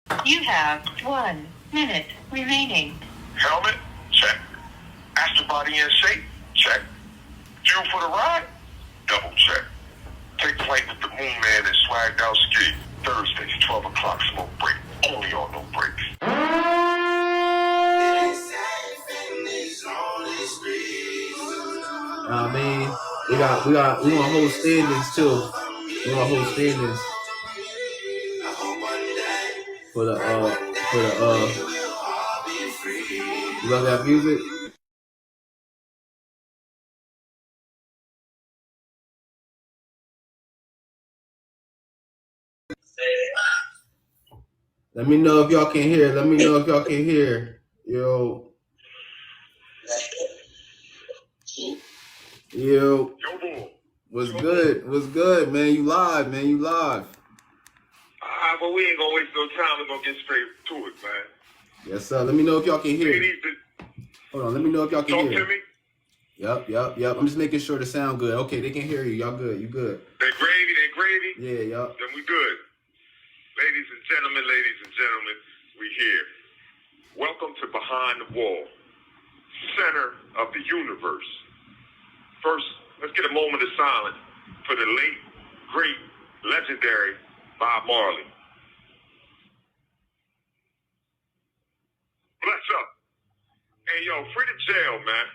You have 1 minute remaining. Helmet? Check. Astro body in shape? Check. Fuel for the ride? Double check. Take flight with the Moon Man and Swaggedout SKee. Thursdays, 12 o'clock, smoke break. Only on NoBrakes. I mean, we want to hold standards too. We want to hold standards for the you love that music? Let me know if y'all can hear. Let me know if y'all can hear. Yo. What's good? What's good, man? You live, man. You live. But we ain't gonna waste no time. We're gonna get straight to it, man. Yes, sir. Let me know if y'all can hear. Hold on. Let me know if y'all can hear. Talk to me. Yep. I'm just making sure the sound good. Okay, they can hear you. Y'all good. You good. They gravy? Yeah, yup. Then we good. Ladies and gentlemen, we here. Welcome to Behind the Wall, center of the universe. First, let's get a moment of silence for the late, great, legendary Bob Marley. Bless up. Hey, yo, free to jail, man.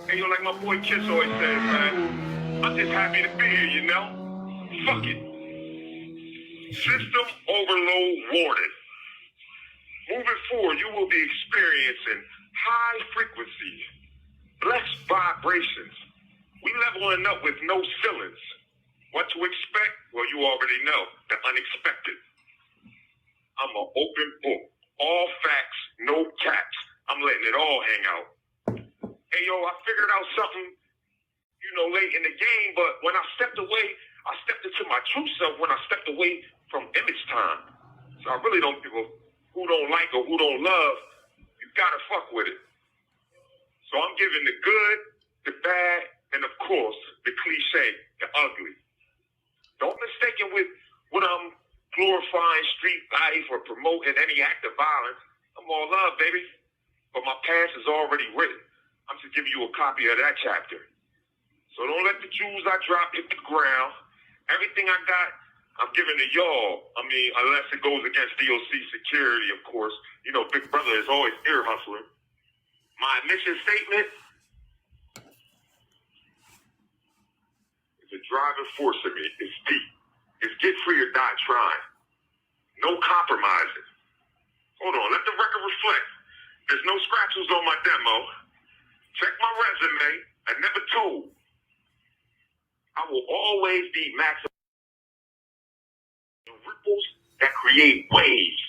Hey, yo, like my boy Kiss always says, man, I'm just happy to be here, you know? Fuck it. System overload warning. Moving forward, you will be experiencing high frequencies, blessed vibrations. We leveling up with no ceilings. What to expect? Well, you already know, the unexpected. I'm an open book. All facts, no caps. I'm letting it all hang out. Hey, yo, I figured out something, late in the game, but when I stepped away, I stepped into my true self when I stepped away from image time. So I really don't give a who don't like or who don't love. You gotta fuck with it. So I'm giving the good, the bad, and of course, the cliche, the ugly. Don't mistake it with what I'm glorifying street life or promoting any act of violence. I'm all love, baby. But my past is already written. I'm just giving you a copy of that chapter. So don't let the jewels I drop hit the ground. Everything I got, I'm giving to y'all. I mean, unless it goes against DOC security, of course. Big Brother is always ear hustling. My mission statement is a driving force of me. It's deep. It's get free or die trying. No compromising. Hold on, let the record reflect. There's no scratches on my demo. Check my resume. I never told. I will always be maximum ripples that create waves.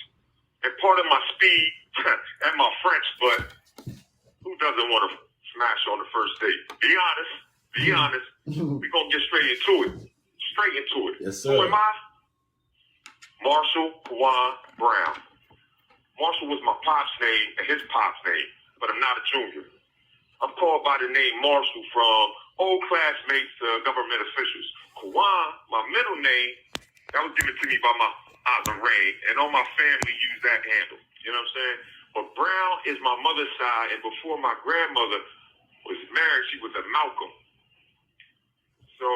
And part of my speed and my French, but who doesn't want to smash on the first date? Be honest. We're going to get straight into it. Yes, sir. Who am I? Marshall Kwan Brown. Marshall was my pop's name and his pop's name, but I'm not a junior. I'm called by the name Marshall from old classmates to government officials. Kwan, my middle name, that was given to me by my Aunt Lorraine, and all my family used that handle. You know what I'm saying? But Brown is my mother's side, and before my grandmother was married, she was a Malcolm. So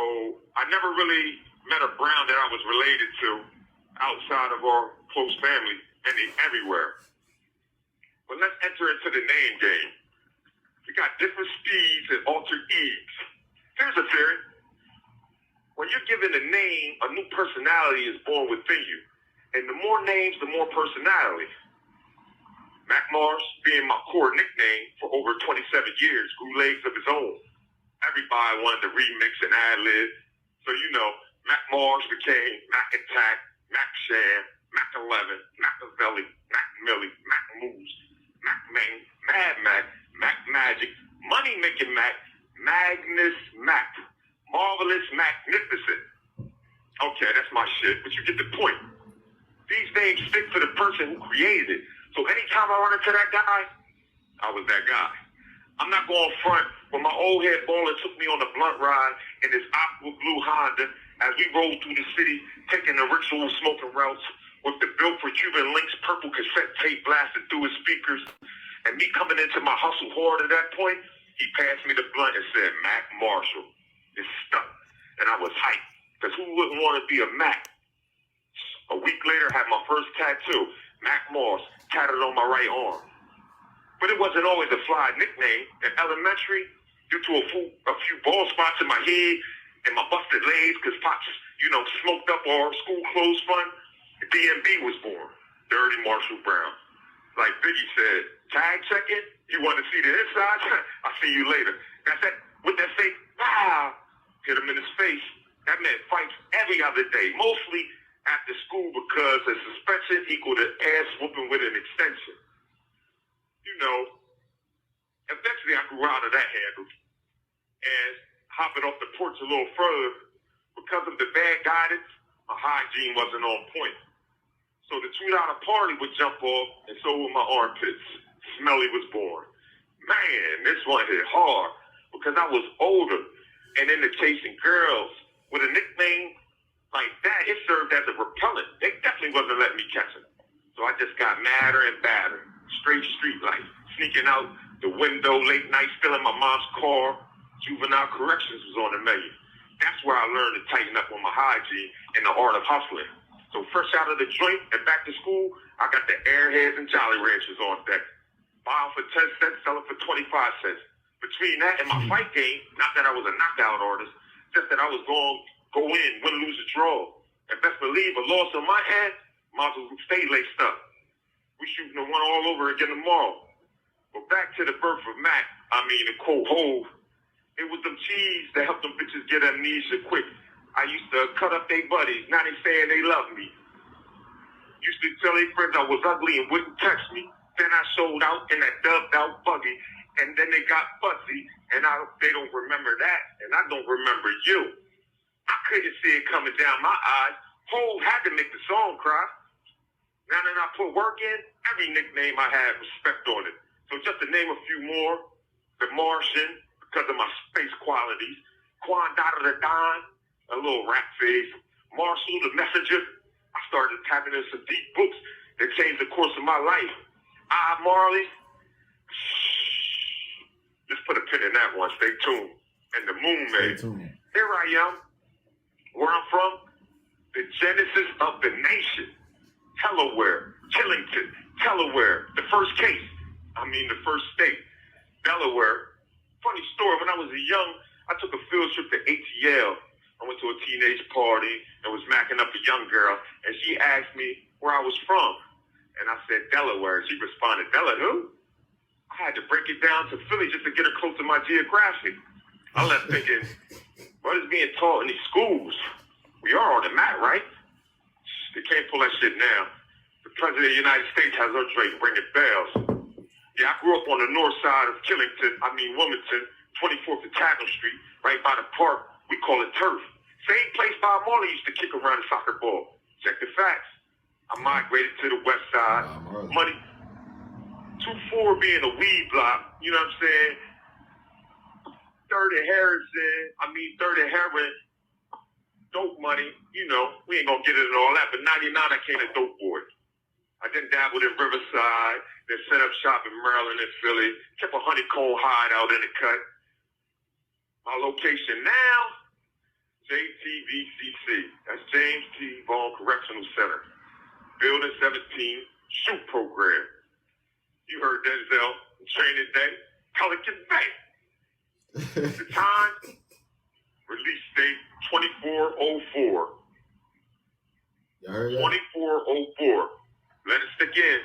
I never really met a Brown that I was related to outside of our close family everywhere. But let's enter into the name game. We got different speeds and alter egos. Here's a theory. When you're given a name, a new personality is born within you. And the more names, the more personality. Mac Marsh, being my core nickname for over 27 years, grew legs of his own. Everybody wanted to remix and ad-lib. So, Mac Marsh became Mac Attack, Mac Sham, Mac 11, Machiavelli, Mac Millie, Mac Moose, Mac Main, Mad Mac, Mac Magic, Money Making Mac, Magnus Mac, Marvelous Magnificent. Okay, that's my shit, but you get the point. These names stick to the person who created it. So anytime I run into that guy, I was that guy. I'm not going front. When my old head baller took me on a blunt ride in his aqua blue Honda as we rolled through the city, taking the ritual smoking routes, with the Built for Cuban Links purple cassette tape blasted through his speakers. And me coming into my hustle hard at that point, he passed me the blunt and said, Mac Marshall. It stuck. And I was hyped, because who wouldn't want to be a Mac? A week later, I had my first tattoo, Mac Marsh, tatted on my right arm. But it wasn't always a fly nickname. In elementary, due to a few bald spots in my head and my busted legs, because Pops, smoked up our school clothes fund, the DMB was born, Dirty Marshall Brown. Like Biggie said, tag checking? You want to see the inside? I'll see you later. That's that, with that fake, hit him in his face. That meant fights every other day, mostly after school because a suspension equaled an ass whooping with an extension. Eventually I grew out of that handle. And hopping off the porch a little further, because of the bad guidance, my hygiene wasn't on point. So the $2 party would jump off, and so would my armpits. Smelly was born. Man, this one hit hard because I was older and into chasing girls with a nickname like that. It served as a repellent. They definitely wasn't letting me catch them. So I just got madder and badder. Straight street life. Sneaking out the window late night, stealing my mom's car. Juvenile corrections was on the menu. That's where I learned to tighten up on my hygiene and the art of hustling. So fresh out of the joint and back to school, I got the Airheads and Jolly Ranchers on deck. Buy them for 10 cents, sell them for 25 cents. Between that and my fight game, not that I was a knockout artist, just that I was going to go in, win, lose, or draw. And best believe a loss on my hand, might as well stay laced up. We shooting the one all over again tomorrow. But back to the birth of Mac, the quote Hove. It was them cheese that helped them bitches get amnesia quick. I used to cut up they buddies, now they saying they love me. Used to tell their friends I was ugly and wouldn't text me. Then I sold out in that dubbed out buggy, and then they got fussy, and they don't remember that, and I don't remember you. I couldn't see it coming down my eyes. Hove had to make the song cry. Now that I put work in, every nickname I had respect on it. So just to name a few more, the Martian, because of my space qualities, Quan Dada the Don, a little rap face, Marshall the Messenger. I started tapping in some deep books that changed the course of my life. Marley. Just put a pin in that one. Stay tuned. And the Moon Man. Here I am. Where I'm from, the genesis of the nation. Delaware, Killington, Delaware. The first case. The first state. Delaware. Funny story. When I was I took a field trip to ATL. I went to a teenage party and was macking up a young girl, and she asked me where I was from. And I said, Delaware. She responded, Della who? I had to break it down to Philly just to get her close to my geographic. I left thinking, what is being taught in these schools? We are on the map, right? They can't pull that shit now. The President of the United States has her Drake ringing bells. Yeah, I grew up on the north side of Wilmington, 24th and Tatton Street, right by the park. We call it turf. Same place Bob Marley used to kick around the soccer ball. Check the facts. I migrated to the west side. Money. 2-4 being a weed block. You know what I'm saying? 3rd and Harrison. 3rd and Heron. Dope money. We ain't gonna get into all that. But 99, I came a dope boy. I then dabbled in Riverside. Then set up shop in Maryland and Philly. Kept a honeycomb hideout in the cut. My location now, JTVCC. That's James T. Vaughn Correctional Center. Building 17, shoot program. You heard Denzel, Training Day, Pelican Bay. The time, release date 2404. You heard that? 2404. Let it stick in.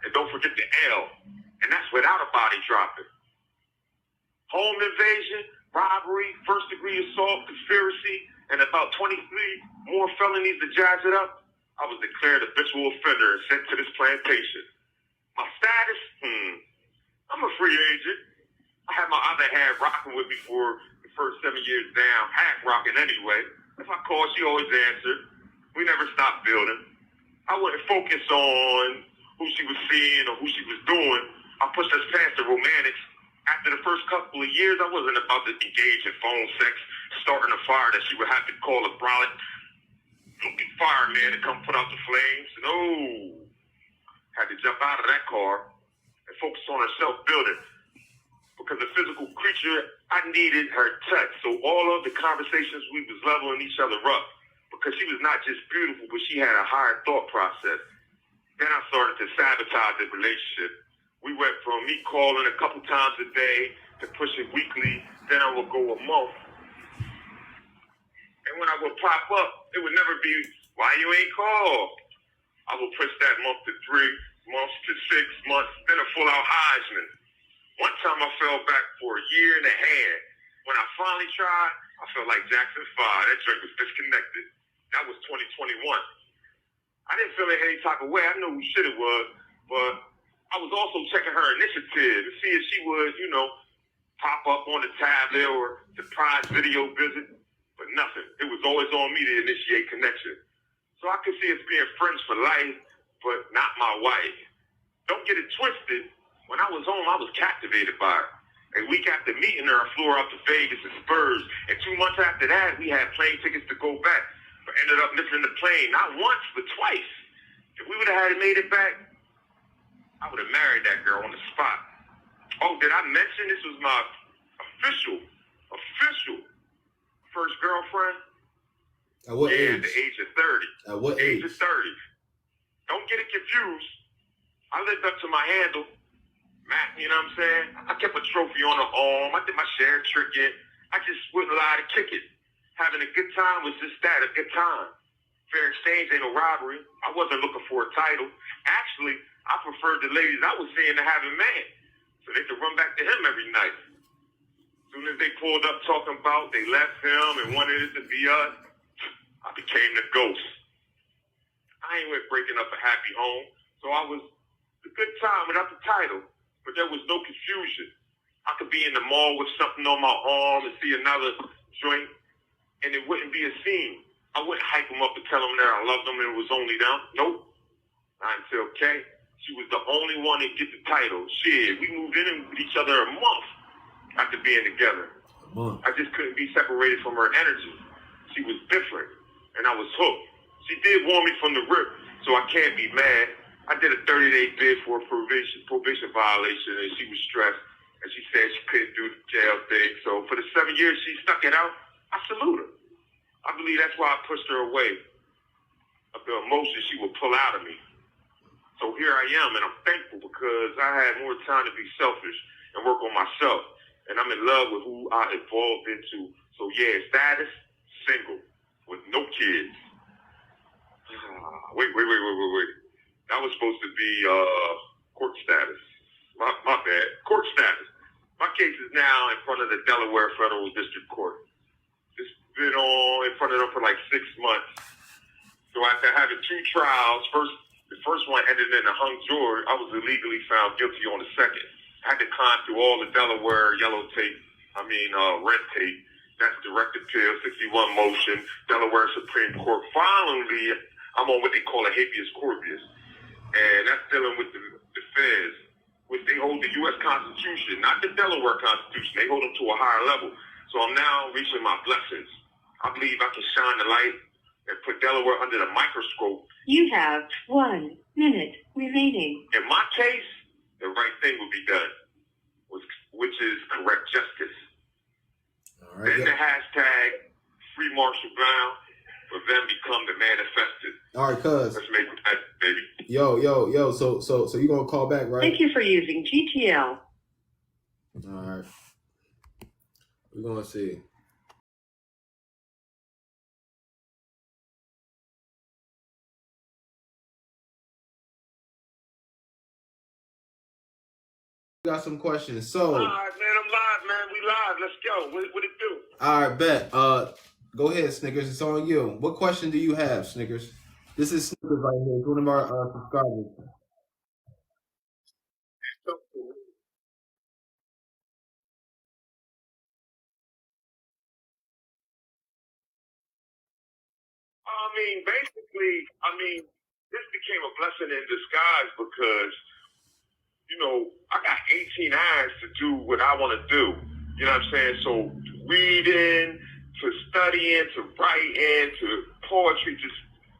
And don't forget the L. And that's without a body dropping. Home invasion, robbery, first degree assault, conspiracy, and about 23 more felonies to jazz it up. I was declared a habitual offender and sent to this plantation. My status? I'm a free agent. I had my other hand rocking with me for the first 7 years down, half rocking anyway. If I called, she always answered. We never stopped building. I wouldn't focus on who she was seeing or who she was doing. I pushed us past the romantics. After the first couple of years, I wasn't about to engage in phone sex, starting a fire that she would have to call a brolic. fireman to come put out the flames. No. Had to jump out of that car and focus on her self-building. Because the physical creature, I needed her touch. So all of the conversations, we was leveling each other up. Because she was not just beautiful, but she had a higher thought process. Then I started to sabotage the relationship. We went from me calling a couple times a day to pushing weekly. Then I would go a month. And when I would pop up, it would never be, why you ain't called? I would push that month to 3 months to 6 months, then a full-out Heisman. One time I fell back for a year and a half. When I finally tried, I felt like Jackson 5. That drink was disconnected. That was 2021. I didn't feel in any type of way. I knew who shit it was, but I was also checking her initiative to see if she would, pop up on the tablet or surprise video visit, but nothing. It was always on me to initiate connection. So I could see us being friends for life, but not my wife. Don't get it twisted. When I was home, I was captivated by her. A week after meeting her, I flew her out to Vegas and Spurs. And 2 months after that, we had plane tickets to go back. But ended up missing the plane, not once, but twice. If we would have made it back, I would have married that girl on the spot. Oh, did I mention this was my official first girlfriend? At what age? At the age of 30. At what age? Age of 30. Don't get it confused. I lived up to my handle. Matt, you know what I'm saying? I kept a trophy on her arm. I did my share tricking. I just wouldn't lie to kick it. Having a good time was just that, a good time. Fair exchange ain't no robbery. I wasn't looking for a title. Actually, I preferred the ladies I was seeing to having man, so they could run back to him every night. As soon as they pulled up talking about they left him and wanted it to be us, I became the ghost. I ain't with breaking up a happy home, so I was a good time without the title. But there was no confusion. I could be in the mall with something on my arm and see another joint, and it wouldn't be a scene. I wouldn't hype them up and tell them that I loved them and it was only them. Nope. Not until Kay. She was the only one to get the title. Shit, we moved in with each other a month after being together. I just couldn't be separated from her energy. She was different, and I was hooked. She did warn me from the rip, so I can't be mad. I did a 30-day bid for a probation violation, and she was stressed, and she said she couldn't do the jail thing. So for the 7 years she stuck it out, I salute her. I believe that's why I pushed her away of the emotion she would pull out of me. So here I am, and I'm thankful because I had more time to be selfish and work on myself, and I'm in love with who I evolved into. So yeah, status, single, with no kids. Wait. That was supposed to be court status. My bad. Court status. My case is now in front of the Delaware Federal District Court. It's been in front of them for like 6 months. So after having 2 trials, the first one ended in a hung jury. I was illegally found guilty on the second. I had to climb through all the Delaware red tape. That's direct appeal, 61 motion, Delaware Supreme Court. Finally, I'm on what they call a habeas corpus. And that's dealing with the feds, which they hold the U.S. Constitution, not the Delaware Constitution. They hold them to a higher level. So I'm now reaching my blessings. I believe I can shine the light and put Delaware under the microscope. You have 1 minute remaining. In my case, the right thing will be done, which is correct justice. All right, then the hashtag Free Marshall Brown for them become the manifested. All right, cuz. Let's make it happen, baby. Yo. So you gonna call back, right? Thank you for using GTL. All right. We're gonna see. Got some questions. So. All right, man. I'm live, man. We live. Let's go. What it do? All right, bet. Go ahead, Snickers. It's on you. What question do you have, Snickers? This is Snickers right here. It's one of our subscribers. This became a blessing in disguise because, I got 18 hours to do what I want to do. You know what I'm saying? So reading, to studying, to writing, to poetry, just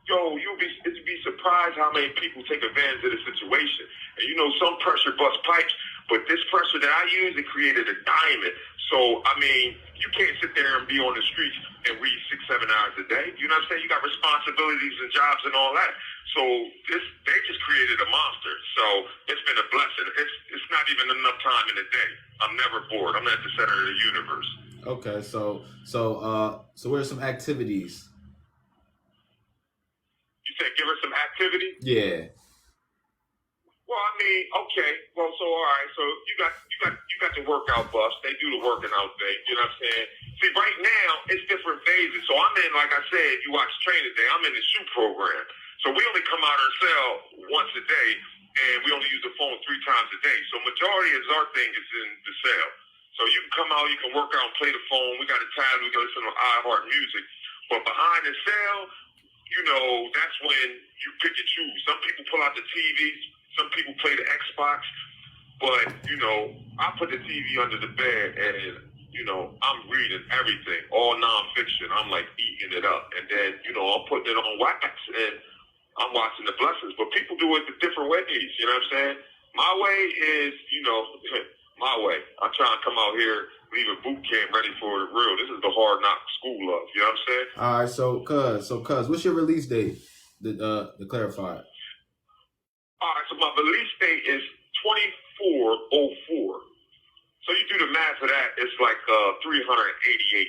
yo, you'd be surprised how many people take advantage of the situation. And you know, some pressure busts pipes, but this pressure that I use, it created a diamond. So, I mean, you can't sit there and be on the streets and read 6-7 hours a day. You know what I'm saying? You got responsibilities and jobs and all that. So they just created a monster. So it's been a blessing. It's not even enough time in the day. I'm never bored. I'm at the center of the universe. Okay, so what are some activities? You said give her some activity? Yeah. Well, I mean, okay. Well, so all right. So you got the workout bus. They do the working out thing. You know what I'm saying? See, right now it's different phases. So I'm in, like I said, you watch Training Day. I'm in the shoot program. So we only come out of our cell once a day, and we only use the phone 3 times a day. So majority of our thing is in the cell. So you can come out, you can work out and play the phone. We got a tablet, we can listen to iHeart Music. But behind the cell, you know, that's when you pick and choose. Some people pull out the TVs, some people play the Xbox. But, you know, I put the TV under the bed and, you know, I'm reading everything, all nonfiction. I'm like eating it up. And then, you know, I'm putting it on wax and I'm watching the blessings. But people do it the different ways, you know what I'm saying? My way is, you know, my way. I try and come out here, leave a boot camp ready for the real. This is the hard knock school of, you know what I'm saying? All right, so cuz, what's your release date? To clarify. All right, so my release date is 2404. So you do the math for that, it's like 388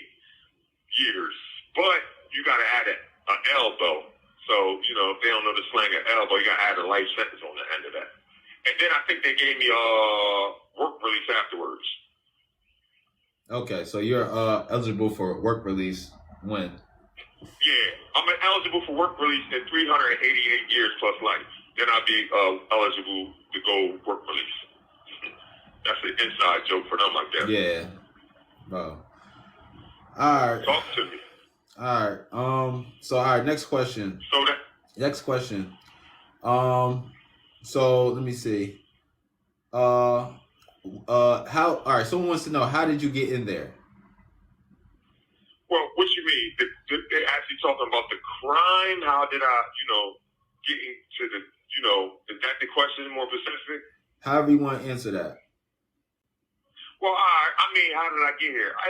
years. But you got to add an elbow. So, you know, if they don't know the slang of elbow, you got to add a life sentence on the end of that. And then I think they gave me work release afterwards. Okay, so you're eligible for work release when? Yeah, I'm eligible for work release in 388 years plus life. Then I'll be eligible to go work release. That's an inside joke for them, I guess. Yeah, bro. All right. Talk to me. All right. So all right. Next question. Next question. So let me see. How? All right. Someone wants to know, how did you get in there? Well, what you mean? They're actually talking about the crime. How did I, you know, get into the, you know, is that the question more specific? However you want to answer that. Well, I mean, how did I get here? I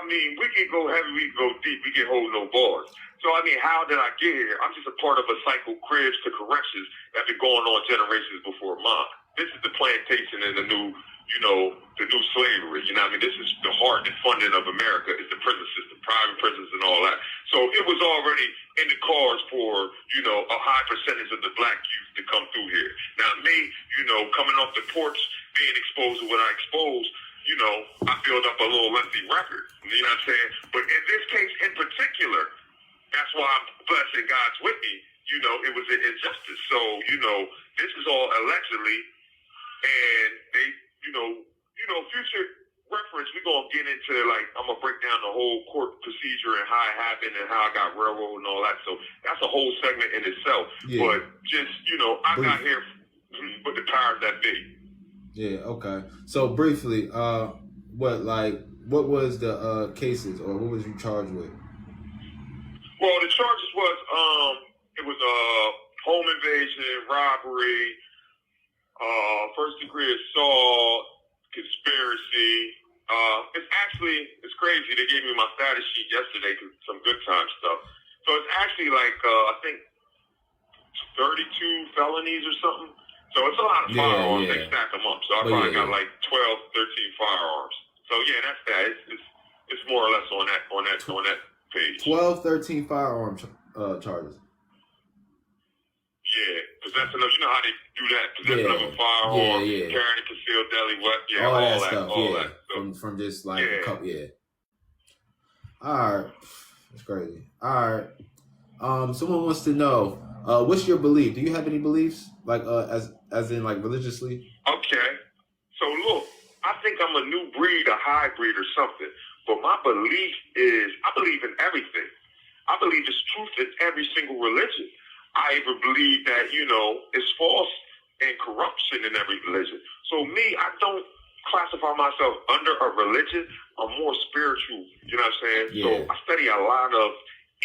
mean, we can go heavy, we can go deep, we can hold no bars. So, I mean, how did I get here? I'm just a part of a cycle, cribs to corrections that been going on generations before mine. This is the plantation and the new, you know, the new slavery. You know what I mean? This is the heart and funding of America, is the prison system, private prisons and all that. So it was already in the cards for, you know, a high percentage of the black youth to come through here. Now, me, you know, coming off the porch, being exposed to what I exposed, you know, I build up a little lengthy record. You know what I'm saying? But in this case in particular, that's why I'm blessed and God's with me. You know, it was an injustice. So, you know, this is all allegedly, and they, you know, future reference, we're going to get into, like, I'm going to break down the whole court procedure and how it happened and how I got railroaded and all that. So that's a whole segment in itself. Yeah. But just, you know, I got here with the powers that be. Yeah, okay. So briefly, what was the cases, or what was you charged with? Well, the charges was it was home invasion, robbery, first degree assault, conspiracy. It's crazy. They gave me my status sheet yesterday, some good time stuff. So it's actually like I think 32 felonies or something. So it's a lot of firearms. They stack them up. So I probably got like 12, 13 firearms. So yeah, that's that. It's more or less on that page. 12, 13 firearm charges. Yeah, possession of, you know how they do that. Possession of a firearm, carrying a concealed deadly weapon, all that stuff. All that. So, from just like a couple, All right, that's crazy. All right. Someone wants to know, what's your belief? Do you have any beliefs, like as in like religiously? Okay. So look, I think I'm a new breed, a hybrid or something. But my belief is, I believe in everything. I believe there's truth in every single religion. I even believe that, you know, it's false and corruption in every religion. So me, I don't classify myself under a religion. I'm more spiritual, you know what I'm saying? Yeah. So I study a lot of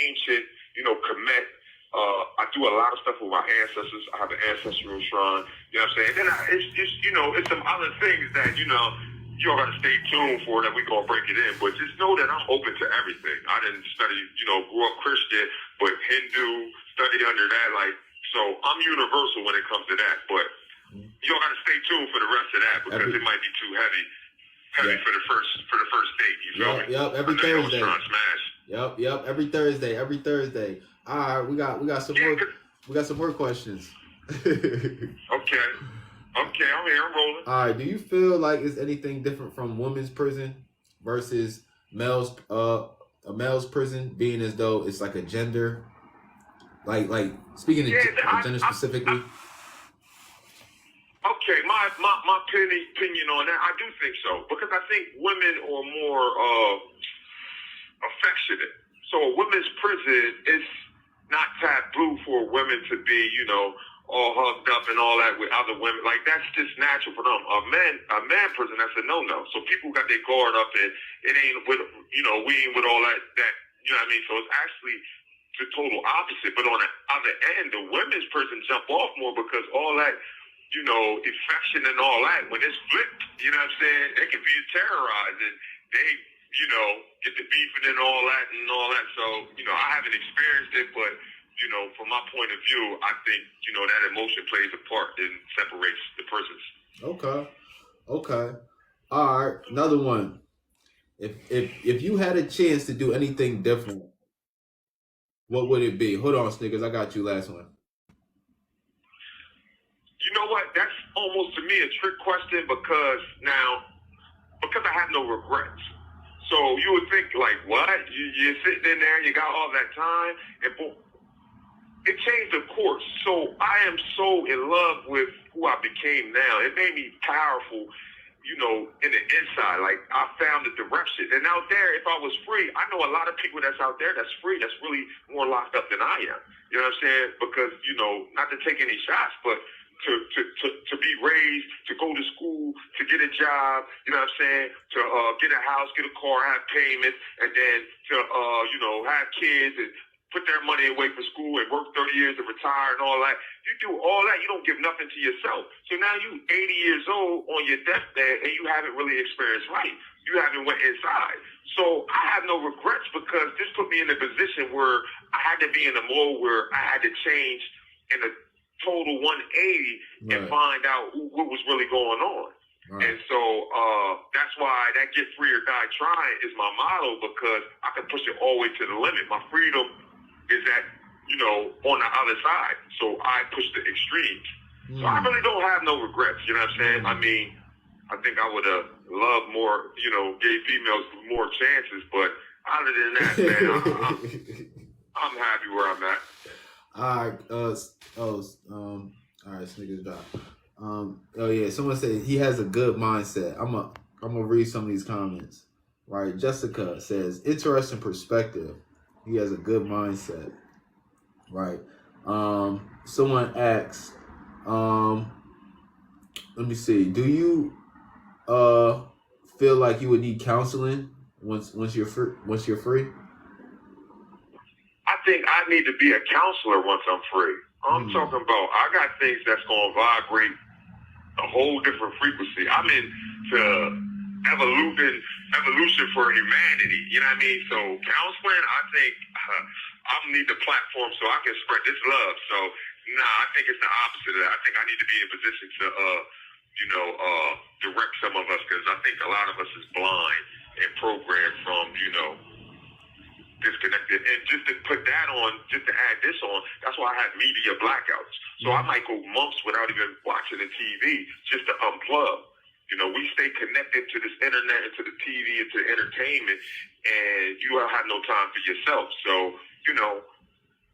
ancient, you know, Kemet, I do a lot of stuff with my ancestors. I have an ancestral shrine. You know what I'm saying? Then it's just, you know, it's some other things that, you know, you all got to stay tuned for that we going to break it in. But just know that I'm open to everything. I didn't study, you know, grew up Christian, but Hindu, studied under that. Like, so I'm universal when it comes to that. But you all got to stay tuned for the rest of that because it might be too heavy for the first date. You feel me? Yep, every Thursday. Trying to smash. Yep, every Thursday. All right, we got some more. We got some more questions. Okay, I'm here. I'm rolling. All right. Do you feel like it's anything different from women's prison versus male's a male's prison, being as though it's like a gender, like speaking of gender specifically? Okay, my opinion on that, I do think so because I think women are more affectionate. So a women's prison is not taboo for women to be, you know, all hugged up and all that with other women. Like, that's just natural for them. A man prison, that's a no-no. So people got their guard up and it ain't with, you know, we ain't with all that, you know what I mean? So it's actually the total opposite. But on the other end, the women's prison jump off more because all that, you know, affection and all that, when it's flipped, you know what I'm saying? It can be terrorized and they, you know, get the beefing and all that. So, you know, I haven't experienced it, but, you know, from my point of view, I think, you know, that emotion plays a part and separates the persons. Okay. All right. Another one. If you had a chance to do anything different, what would it be? Hold on, Snickers. I got you last one. You know what? That's almost to me a trick question because I have no regrets. So you would think like, what? You're sitting in there, you got all that time, and boom, it changed the course. So I am so in love with who I became now. It made me powerful, you know, in the inside. Like, I found the direction. And out there, if I was free, I know a lot of people that's out there that's free, that's really more locked up than I am. You know what I'm saying? Because, you know, not to take any shots, but to be raised, to go to school, to get a job, you know what I'm saying, to get a house, get a car, have payments, and then to, you know, have kids and put their money away for school and work 30 years to retire and all that. You do all that, you don't give nothing to yourself. So now you 80 years old on your deathbed and you haven't really experienced life. You haven't went inside. So I have no regrets because this put me in a position where I had to be in a mode where I had to change in a total 180 and find out what was really going on. Right. And so that's why that get free or die trying is my motto because I can push it all the way to the limit. My freedom is at, you know, on the other side. So I push the extremes. So I really don't have no regrets, you know what I'm saying? I mean, I think I would have loved more, you know, gay females more chances, but other than that, man, I'm happy where I'm at. All right, Snickers drop. Oh yeah, someone said he has a good mindset. I'm gonna read some of these comments. Right, Jessica says interesting perspective. He has a good mindset. Right. Someone asks, let me see. Do you feel like you would need counseling once you're free? I think I need to be a counselor once I'm free. I'm talking about I got things that's gonna vibrate a whole different frequency. I'm into evolution for humanity. You know what I mean? So counseling, I think I need the platform so I can spread this love. So I think it's the opposite of that. I think I need to be in position to direct some of us because I think a lot of us is blind and programmed from, you know, disconnected. And just to put that on, just to add this on, that's why I had media blackouts. So I might go months without even watching the TV just to unplug. You know, we stay connected to this internet and to the TV and to entertainment, and you don't have no time for yourself. So, you know,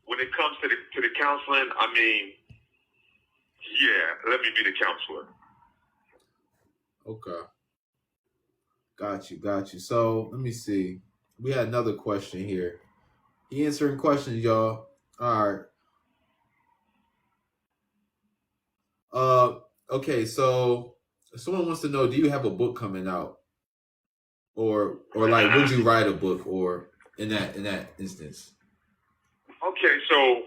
when it comes to the counseling, I mean, yeah, let me be the counselor. Okay. Got you. So let me see. We had another question here. He answering questions, y'all. All right. Okay, so someone wants to know, do you have a book coming out? Or like, would you write a book or in that instance? Okay, so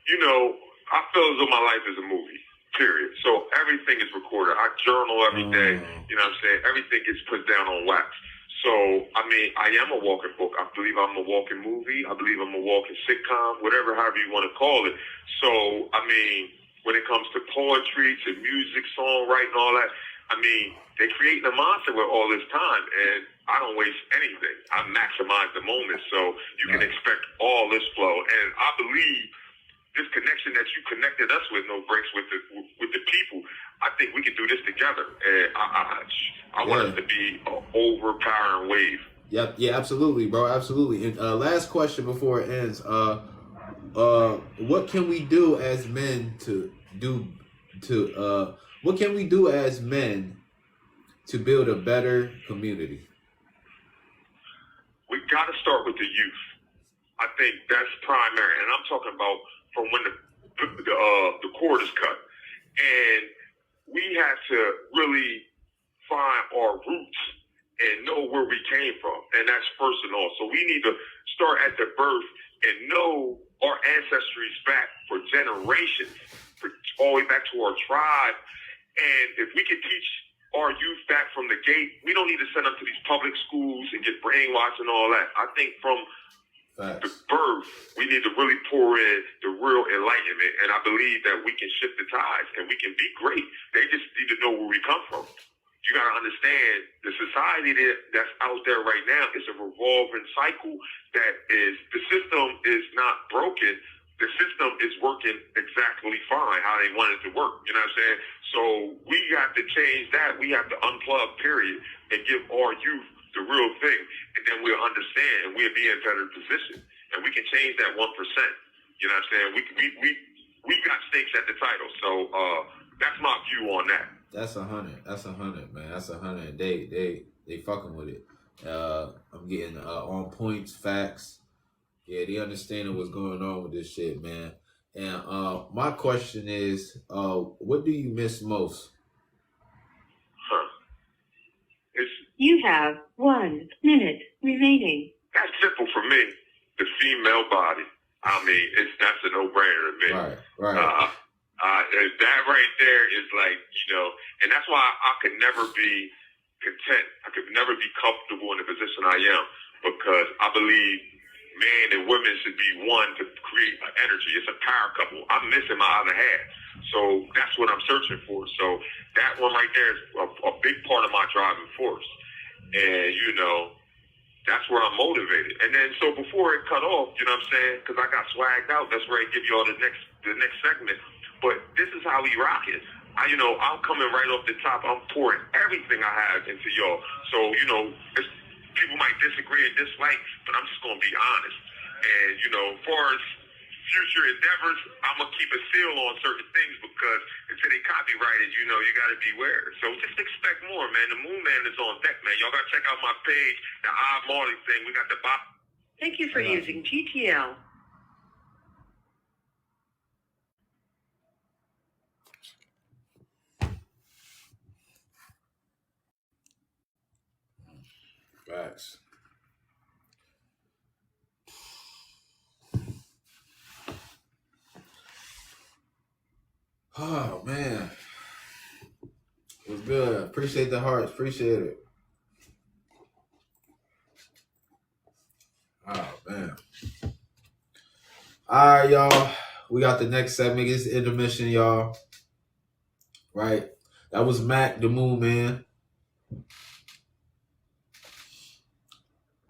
you know, I feel as though my life is a movie, period. So everything is recorded. I journal every day. You know what I'm saying? Everything gets put down on wax. So, I mean, I am a walking book. I believe I'm a walking movie. I believe I'm a walking sitcom, however you want to call it. So, I mean, when it comes to poetry, to music, songwriting, all that, I mean, they create a monster with all this time, and I don't waste anything. I maximize the moment, so you can expect all this flow. And I believe this connection that you connected us with, NoBrakes, with the people, I think we can do this together. And I want us to be an overpowering wave. Yep. Yeah, absolutely, bro. Absolutely. And last question before it ends. What can we do as men what can we do as men to build a better community? We got to start with the youth. I think that's primary, and I'm talking about from when the cord is cut, and we have to really find our roots and know where we came from, and that's first and all. So we need to start at the birth and know our ancestries back for generations, all the way back to our tribe. And if we can teach our youth back from the gate, we don't need to send them to these public schools and get brainwashed and all that. I think from the birth, we need to really pour in the real enlightenment. And I believe that we can shift the tides and we can be great. They just need to know where we come from. You got to understand the society that's out there right now is a revolving cycle that the system is not broken. The system is working exactly fine how they want it to work. You know what I'm saying? So we got to change that. We have to unplug, period, and give our youth the real thing. And then we'll understand and we'll be in a better position. And we can change that 1%. You know what I'm saying? We got stakes at the title. So that's my view on that. That's 100. That's 100, man. That's 100. They fucking with it. I'm getting on points, facts. Yeah, they understanding what's going on with this shit, man. And my question is, what do you miss most? You have 1 minute remaining. That's simple for me. The female body. I mean, that's a no-brainer to me. Right. That right there is like, you know, and that's why I could never be content. I could never be comfortable in the position I am, because I believe man and women should be one to create an energy. It's a power couple. I'm missing my other half. So that's what I'm searching for. So that one right there is a big part of my driving force. And, you know, that's where I'm motivated. And then, so before it cut off, you know what I'm saying? Because I got swagged out. That's where I give you all the next segment. But this is how we rock it. I'm coming right off the top. I'm pouring everything I have into y'all. So, you know, people might disagree and dislike, but I'm just going to be honest. And, you know, as far as future endeavors, I'm going to keep a seal on certain things, because until they copyrighted, you know, you got to beware. So just expect more, man. The Moon Man is on deck, man. Y'all got to check out my page, the Odd Marley thing. We got the Bob. Thank you for using GTL. Facts. Oh, man. It was good. Appreciate the hearts. Appreciate it. Oh, man. All right, y'all. We got the next segment. It's intermission, y'all. Right? That was Mac, the Moon Man.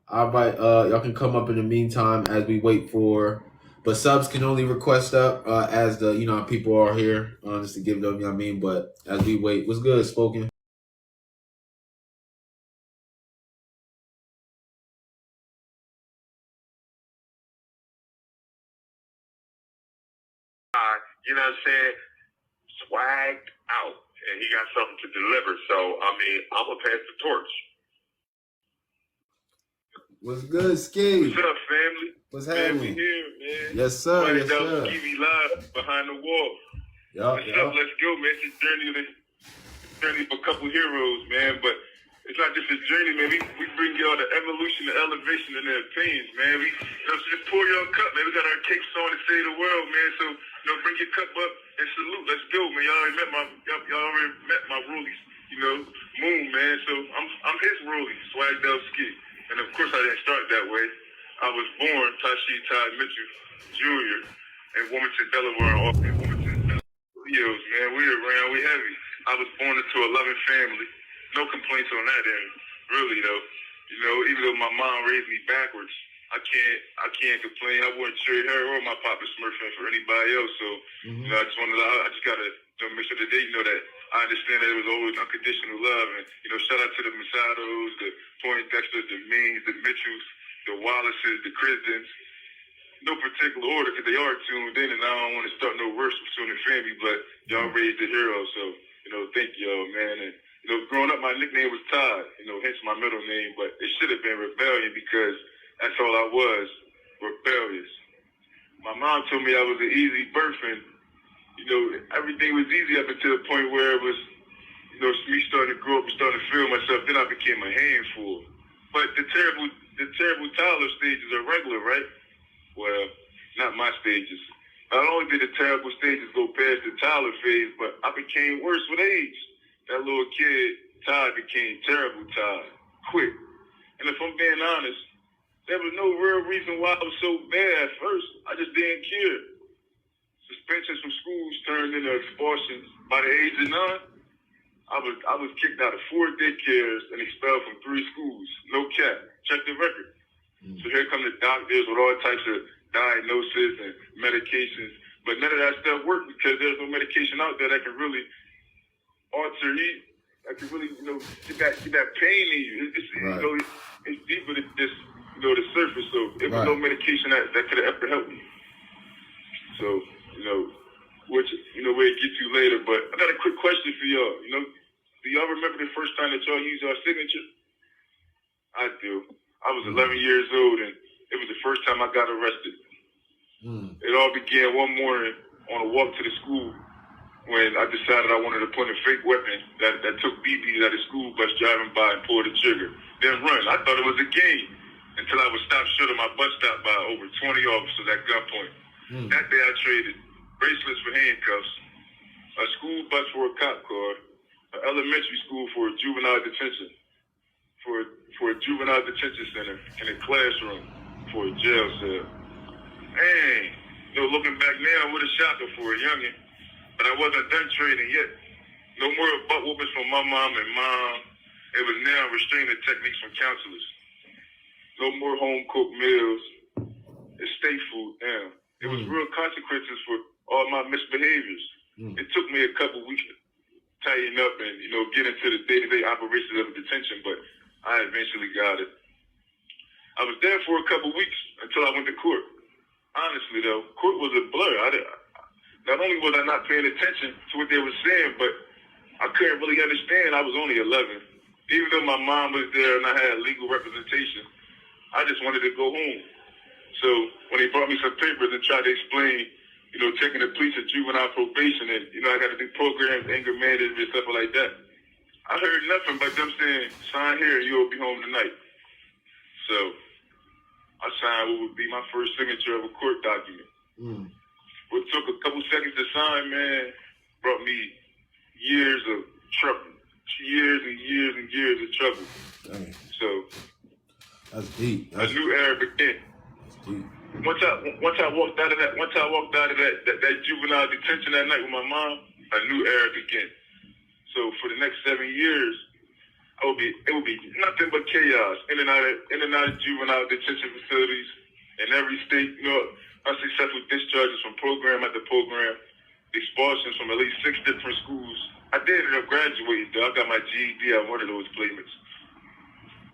All right, y'all can come up in the meantime as we wait for, but subs can only request up as the, you know, people are here, just to give them, you know what I mean? But as we wait, what's good, Spoken? You know what I'm saying? Swagged out, and he got something to deliver. So, I mean, I'm going to pass the torch. What's good, Skee? What's up, family? What's happening? Man, we here, man. Yes, sir. Yes, sir. Skee live behind the wall. Yup, What's up? Let's go, man. It's a journey of a couple heroes, man. But It's not just a journey, man. We bring y'all the evolution, the elevation, and the opinions, man. So just pour your cup, man. We got our cakes on to save the world, man. So, bring your cup up and salute. Let's go, man. Y'all already met my rulies, Moon, man. So I'm his rulie, Swaggedout SKee. And of course I didn't start that way. I was born Tashi Todd Mitchell Jr. in Wilmington, Delaware. Studios, man. We around, we heavy. I was born into a loving family. No complaints on that end, really though. Even though my mom raised me backwards, I can't complain. I wouldn't trade her or my papa Smurfing for anybody else. So, I just gotta make sure that they know that I understand that it was always unconditional love. And, shout out to the Masados, the Poindexters, the Means, the Mitchells, the Wallaces, the Crizdens. No particular order because they are tuned in, and I don't want to start no worse between the family, but y'all raised the heroes. So, thank y'all, man. And, growing up, my nickname was Todd, hence my middle name, but it should have been Rebellion because that's all I was, rebellious. My mom told me I was an easy birth, and, everything was easy up until the point where it was, me starting to grow up and starting to feel myself. Then I became a handful. But the terrible toddler stages are regular, right? Well, not my stages. Not only did the terrible stages go past the toddler phase, but I became worse with age. That little kid, Todd, became terrible Todd, quick. And if I'm being honest, there was no real reason why I was so bad at first. I just didn't care. Suspensions from schools turned into expulsions. By the age of 9, I was kicked out of 4 daycares and expelled from 3 schools. No cap. Check the record. So here come the doctors with all types of diagnoses and medications. But none of that stuff worked because there's no medication out there that can really alter you. That can really, get that pain in you. It's deeper than just, the surface. So there was no medication that could have ever helped me. So, which, we'll get to later. But I got a quick question for y'all. Do y'all remember the first time that y'all used our signature? I do. I was 11 years old, and it was the first time I got arrested. It all began one morning on a walk to the school when I decided I wanted to point a fake weapon that took BBs at a school bus driving by and pull the trigger. Then run. I thought it was a game until I was stopped short of my bus stop by over 20 officers at gunpoint. That day I traded bracelets for handcuffs, a school bus for a cop car, an elementary school for a juvenile detention, for a juvenile detention center, and a classroom for a jail cell. Looking back now, what a shocker for a youngin'. But I wasn't done trading yet. No more butt whoopings from my mom and mom. It was now restraining techniques from counselors. No more home-cooked meals. It's state food now. It was real consequences for all my misbehaviors. It took me a couple weeks to tighten up and, get into the day-to-day operations of detention, but I eventually got it. I was there for a couple weeks until I went to court. Honestly, though, court was a blur. Not only was I not paying attention to what they were saying, but I couldn't really understand. I was only 11. Even though my mom was there and I had legal representation, I just wanted to go home. So when they brought me some papers and tried to explain, taking the police to juvenile probation and, I got to do programs, anger management, and stuff like that, I heard nothing but them saying, sign here and you'll be home tonight. So I signed what would be my first signature of a court document. What took a couple seconds to sign, man, brought me years of trouble. Years and years and years of trouble. Dang. So that's deep. A new era began. That's deep. Once I walked out of that juvenile detention that night with my mom, a new era began. So for the next 7 years, it would be nothing but chaos in and out of juvenile detention facilities in every state. Unsuccessful discharges from program after program, expulsions from at least 6 different schools. I did end up graduating, though. I got my GED at one of those placements.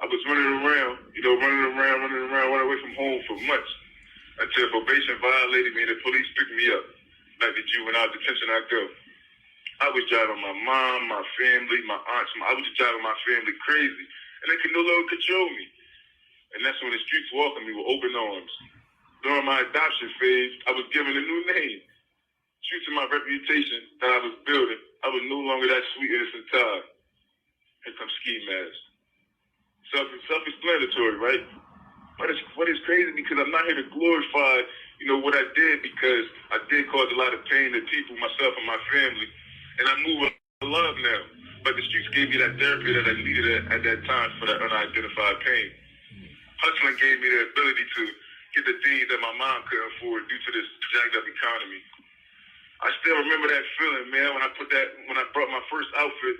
I was running around away from home for months until probation violated me and the police picked me up. Like the juvenile detention I go. I was driving my mom, my family, my aunts. I was just driving my family crazy. And they could no longer control me. And that's when the streets welcomed me with open arms. During my adoption phase, I was given a new name. True to my reputation that I was building, I was no longer that sweet innocent Todd. Here comes Ski Mask. self-explanatory, right? But it's crazy because I'm not here to glorify, what I did, because I did cause a lot of pain to people, myself and my family, and I move with love now. But the streets gave me that therapy that I needed at that time for that unidentified pain. Hustling gave me the ability to get the things that my mom couldn't afford due to this jacked up economy. I still remember that feeling, man, when I brought my first outfit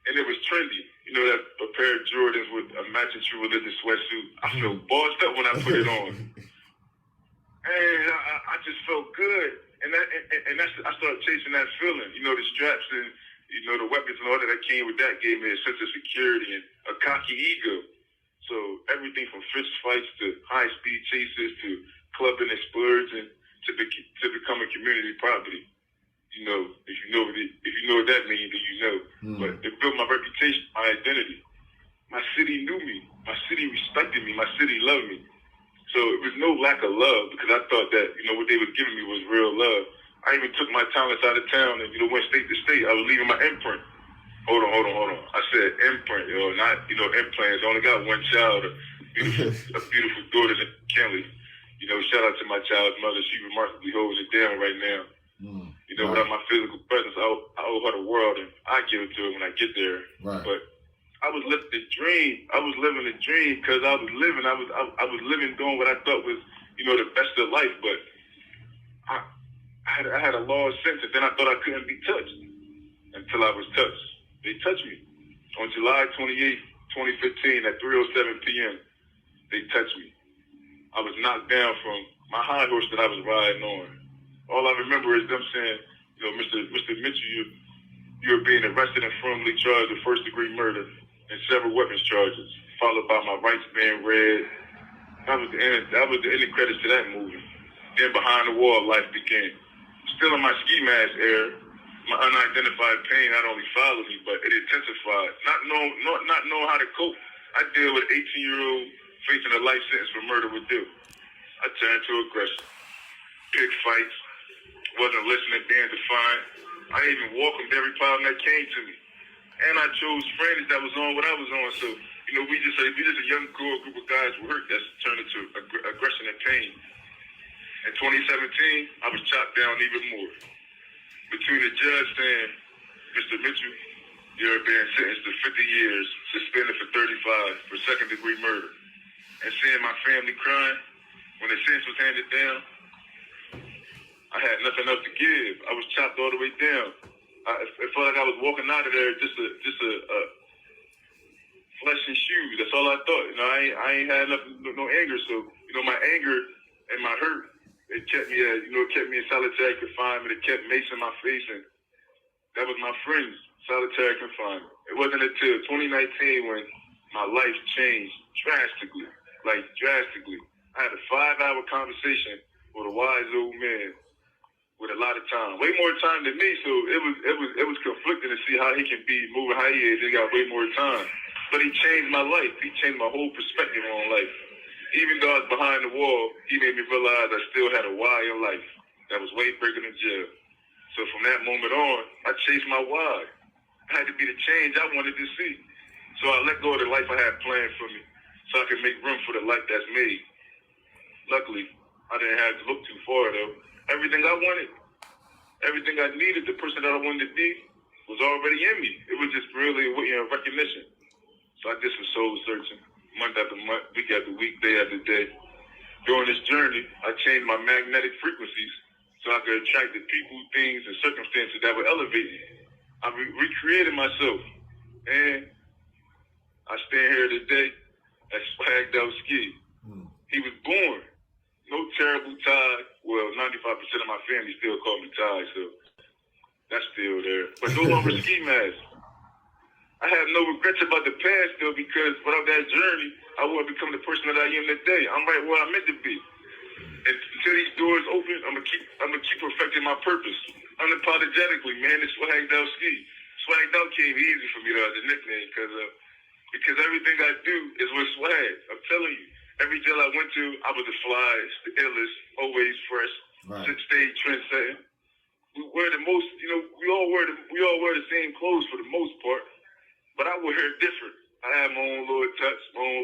and it was trendy. That a pair of Jordans with a matching True Religion sweatsuit. I felt bossed up when I put it on. And I just felt good. And I started chasing that feeling. The straps and, the weapons and all that came with that gave me a sense of security and a cocky ego. So everything from fist fights to high-speed chases to clubbing and splurging to become a community property. If you know what that means, then you know. But it built my reputation, my identity. My city knew me. My city respected me. My city loved me. So it was no lack of love because I thought that, what they were giving me was real love. I even took my talents out of town and, went state to state. I was leaving my imprint. Hold on. I said imprint, not, implants. I only got one child, a beautiful daughter, Kelly. Shout out to my child's mother. She remarkably holds it down right now. Without my physical presence, I owe her the world, and I give it to her when I get there. Right. But I was living the dream. I was living the dream because I was living doing what I thought was, the best of life. But I had a lost sense, and then I thought I couldn't be touched until I was touched. They touched me on July 28th, 2015 at 3:07 p.m. They touched me. I was knocked down from my high horse that I was riding on. All I remember is them saying, Mr. Mitchell, you're being arrested and firmly charged with first-degree murder and several weapons charges, followed by my rights being read. That was the ending credits to that movie. Then Behind the Wall, life began. Still in my ski mask era, my unidentified pain not only followed me, but it intensified. Not knowing how to cope, I deal with 18-year-old facing a life sentence for murder would do. I turned to aggression. Pick fights. Wasn't listening, being defiant. I even welcomed every problem that came to me. And I chose friends that was on what I was on. So, we just a young core group of guys who hurt that's turned into aggression and pain. In 2017, I was chopped down even more. Between the judge saying, Mr. Mitchell, you're being sentenced to 50 years, suspended for 35 for second-degree murder. And seeing my family crying when the sentence was handed down, I had nothing else to give. I was chopped all the way down. It felt like I was walking out of there just a flesh and shoes. That's all I thought. I ain't had no anger. So, my anger and my hurt, it kept me in solitary confinement. It kept mace in my face, and that was my friends, solitary confinement. It wasn't until 2019 when my life changed drastically. I had a 5-hour conversation with a wise old man with a lot of time, way more time than me. So it was conflicting to see how he can be moving how he is. He got way more time, but he changed my life. He changed my whole perspective on life. Even though I was behind the wall, he made me realize I still had a why in life that was way bigger than jail. So from that moment on, I chased my why. I had to be the change I wanted to see. So I let go of the life I had planned for me, so I could make room for the life that's made. Luckily, I didn't have to look too far though. Everything I wanted, everything I needed, the person that I wanted to be, was already in me. It was just really recognition. So I did some soul searching, month after month, week after week, day after day. During this journey, I changed my magnetic frequencies so I could attract the people, things, and circumstances that would elevate me. I recreated myself, and I stand here today as Swaggedout SKee. He was born. No terrible tie. Well, 95% of my family still call me Ty, so that's still there. But no longer ski mask. I have no regrets about the past still because without that journey, I wouldn't become the person that I am today. I'm right where I'm meant to be. And until these doors open, I'm gonna keep perfecting my purpose. Unapologetically, man, it's Swaggedout SKee. Swaggedout came easy for me though as a nickname because everything I do is with swag. I'm telling you. Every jail I went to, I was the flyest, the illest, always fresh, stayed trendsetting. We wear the most, we all wear the same clothes for the most part, but I would wear different. I had my own little touch, my own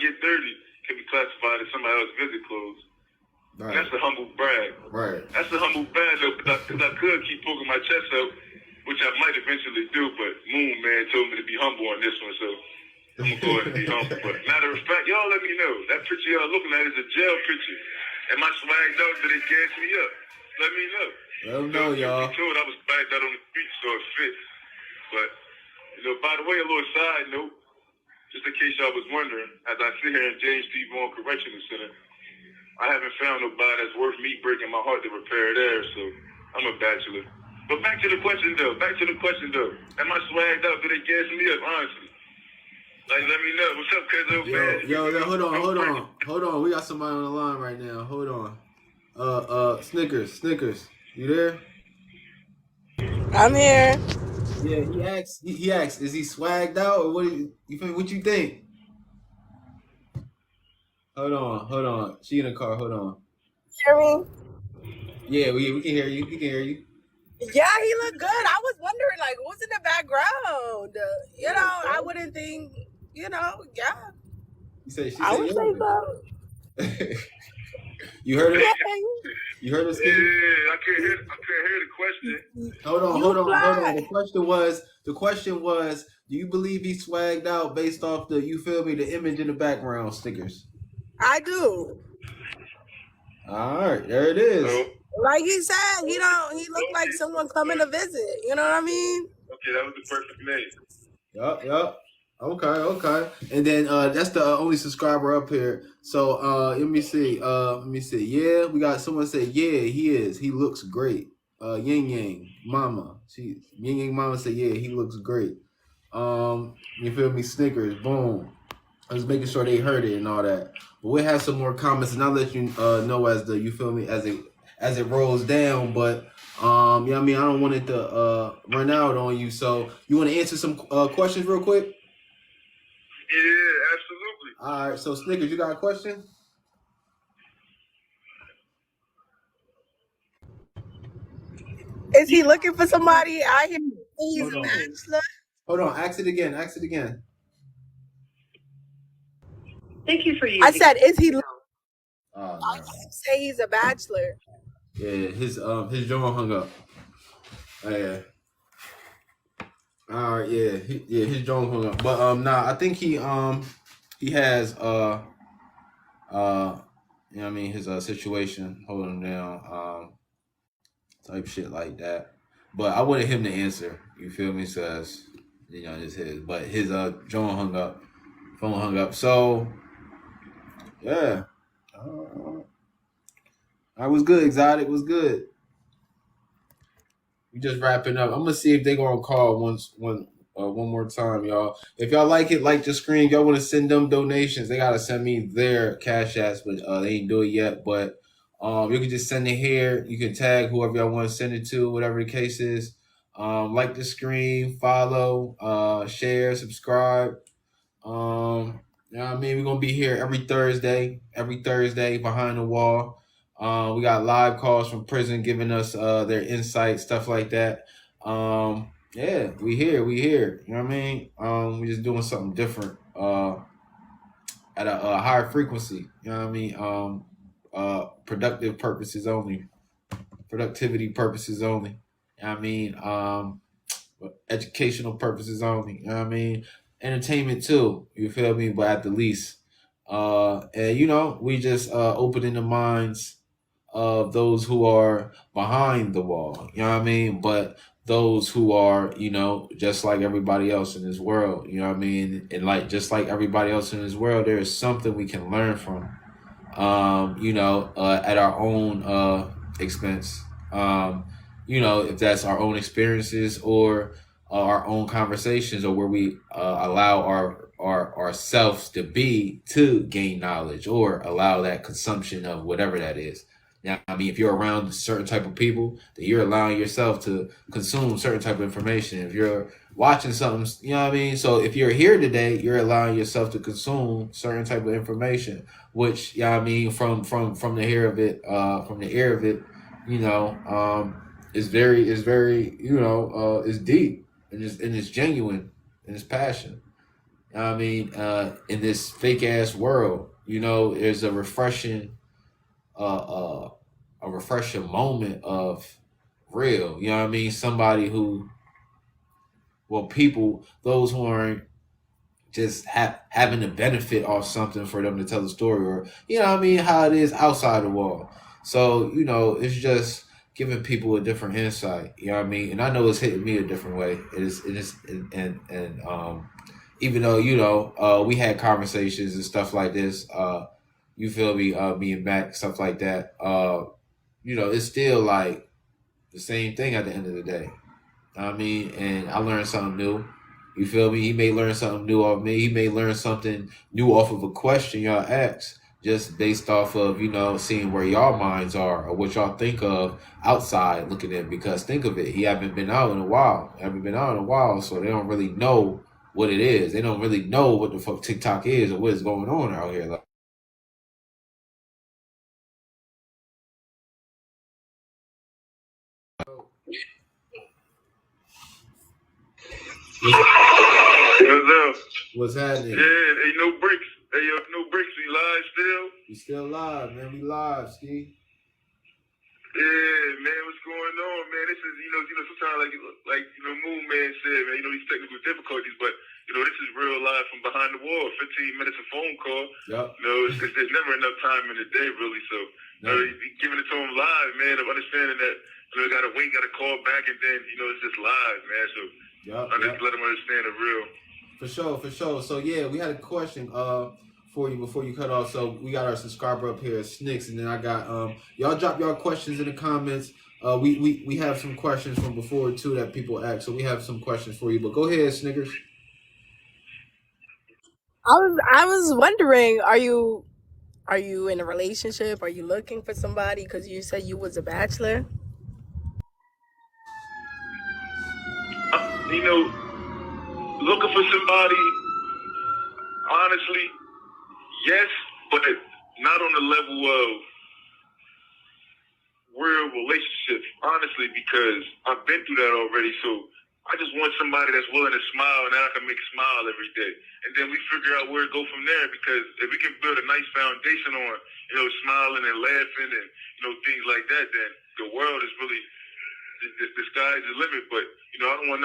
get dirty can be classified as somebody else's visit clothes. Right. That's a humble brag. Right. That's a humble brag, though, because I could keep poking my chest out, which I might eventually do, but Moon Man told me to be humble on this one, so I'm going to go ahead and be humble. But matter of fact, y'all let me know. That picture y'all looking at is a jail picture. Am I swagged out? Did it gas me up? Let me know. Let them know, y'all. I told I was swagged out on the street, so it fits. But, by the way, a little side note, just in case y'all was wondering, as I sit here in James T. Vaughn Correctional Center, I haven't found nobody that's worth me breaking my heart to repair there, so I'm a bachelor. But back to the question, though. Am I swagged up? Did it gas me up, honestly? Like, let me know. What's up, cuz, man? Yo, hold on. We got somebody on the line right now. Hold on. Snickers, you there? I'm here. Yeah, he asked, is he swagged out or what what you think? Hold on. She in the car, hold on. Hear me? Yeah, we can hear you. We can hear you. Yeah, he looked good. I was wondering, like, who's in the background? I wouldn't think, yeah. She I said, would say so. You heard it? You heard it, Skee? Yeah, I couldn't hear the question. Hold on. The question was, do you believe he swagged out based off the image in the background stickers? I do. All right, there it is. Like he said, he looked like someone coming to visit. You know what I mean? Okay, that was the perfect name. Yup. Okay. And then that's the only subscriber up here. So let me see. Yeah, we got someone say, yeah, he is. He looks great. Ying Yang Mama. Ying Yang Mama said, yeah, he looks great. You feel me? Snickers, boom. I was making sure they heard it and all that. But we'll have some more comments and I'll let you know as it rolls down. But I don't want it to run out on you. So you want to answer some questions real quick? Yeah, absolutely. All right. So Snickers, you got a question? Is he looking for somebody? I hear he's a bachelor. Hold on. Ask it again. Thank you for using. I said, is he? No. Say he's a bachelor. Yeah, his jaw hung up. Yeah. All right, yeah, his jaw hung up. But I think he has his situation holding him down, type shit like that. But I wanted him to answer. You feel me? So it's his. But his jaw hung up, phone hung up. So yeah. I was good. Exotic was good. We just wrapping up. I'm gonna see if they gonna call one more time, y'all. If y'all like it, like the screen. Y'all want to send them donations, they gotta send me their cash apps, but they ain't do it yet. But you can just send it here. You can tag whoever y'all want to send it to, whatever the case is. Like the screen, follow, share, subscribe. You know what I mean? We're gonna be here every Thursday behind the wall. We got live calls from prison giving us their insight, stuff like that. Yeah, we here. You know what I mean? We're just doing something different at a higher frequency. You know what I mean? Productivity purposes only. You know what I mean? Educational purposes only. You know what I mean? Entertainment too. You feel me? But at the least. And we just opening the minds of those who are behind the wall, you know what I mean? But those who are, just like everybody else in this world, you know what I mean? And just like everybody else in this world, there is something we can learn from, at our own expense. If that's our own experiences or our own conversations, or where we allow ourselves to gain knowledge, or allow that consumption of whatever that is. Now, I mean, if you're around a certain type of people, then you're allowing yourself to consume certain type of information. If you're watching something, you know what I mean? So if you're here today, you're allowing yourself to consume certain type of information, which, you know what I mean, from the ear of it, is very, is deep, and it's genuine, and it's passion. I mean, in this fake ass world, there's a refreshing moment of real. You know what I mean? Somebody who, well, people, those who aren't just having the benefit off something for them to tell the story, or what I mean, how it is outside the wall. So it's just giving people a different insight. You know what I mean? And I know it's hitting me a different way. It is, and even though we had conversations and stuff like this, you feel me, me and Mac, stuff like that. It's still like the same thing at the end of the day. I mean, and I learned something new. You feel me? He may learn something new off me. He may learn something new off of a question y'all ask, just based off of, seeing where y'all minds are or what y'all think of outside looking in. Because think of it, he haven't been out in a while. So they don't really know what it is. They don't really know what the fuck TikTok is or what is going on out here. Like, What's up? what's happening? Yeah, hey, no breaks. Hey, yo, no breaks. We live still? We still live, man. We live, Ski. Yeah, man, what's going on, man? This is, sometimes like Moon Man said, man, these technical difficulties, but this is real live from behind the wall. 15 minutes of phone call. Yep. There's never enough time in the day, really. So, giving it to them live, man, of understanding that got to wait, got to call back, and then it's just live, man. So, just let them understand the real. For sure. So yeah, we had a question for you before you cut off. So we got our subscriber up here, Snicks, and then I got y'all drop y'all questions in the comments. We have some questions from before too that people asked, so we have some questions for you. But go ahead, Snickers. I was wondering, are you in a relationship? Are you looking for somebody? Because you said you was a bachelor. Looking for somebody, honestly, yes, but not on the level of real relationships, honestly, because I've been through that already. So I just want somebody that's willing to smile and that I can make smile every day. And then we figure out where to go from there, because if we can build a nice foundation on, smiling and laughing and, things like that, then the world is really, the sky's the limit. But I don't want